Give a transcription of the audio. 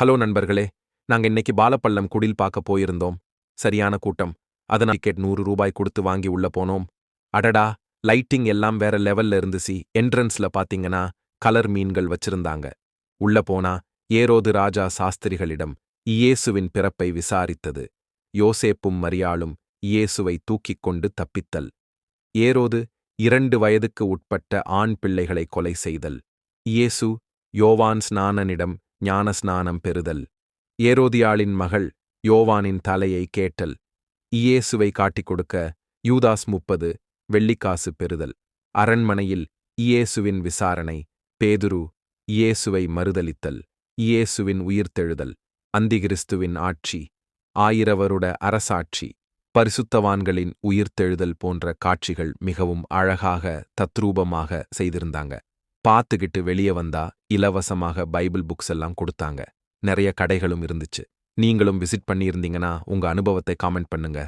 Hello நண்பர்களே, நாங்க இன்னைக்கு பாலப்பள்ளம் குடில் பார்க்க போயிருந்தோம். சரியான கூட்டம். அதனால டிக்கெட் ரூ. 100 கொடுத்து வாங்கி உள்ள போனோம். அடடா, லைட்டிங் எல்லாம் வேற லெவல்ல இருந்துச்சு. என்ட்ரன்ஸ்ல பாத்தீங்கன்னா கலர் மீன்கள் வச்சிருந்தாங்க. உள்ள போனா ஏரோது ராஜா சாஸ்திரிகளிடம் இயேசுவின் பிறப்பை விசாரித்தது. யோசேப்பும் மரியாளும் இயேசுவை தூக்கிக் கொண்டு தப்பித்தல். ஏரோது 2 வயதுக்கு உட்பட்ட ஆண் பிள்ளைகளை கொலை செய்தல். இயேசு யோவான் ஸ்நானனிடம் ஞானஸ்நானம் பெறுதல். ஏரோதியாளின் மகள் யோவானின் தலையை கேட்டல். இயேசுவை காட்டிக் கொடுக்க யூதாஸ் 30 வெள்ளிக்காசு பெறுதல். அரண்மனையில் இயேசுவின் விசாரணை. பேதுரு இயேசுவை மறுதலித்தல். இயேசுவின் உயிர்த்தெழுதல். அந்திகிறிஸ்துவின் ஆட்சி. 1000 வருட அரசாட்சி. பரிசுத்தவான்களின் உயிர்த்தெழுதல் போன்ற காட்சிகள் மிகவும் அழகாக தத்ரூபமாக செய்திருந்தாங்க. பார்த்துக்கிட்டு வெளியே வந்தா இலவசமாக பைபிள் புக்ஸ் எல்லாம் கொடுத்தாங்க. நிறைய கடைகளும் இருந்துச்சு. நீங்களும் விசிட் பண்ணியிருந்தீங்கன்னா உங்க அனுபவத்தை காமெண்ட் பண்ணுங்க.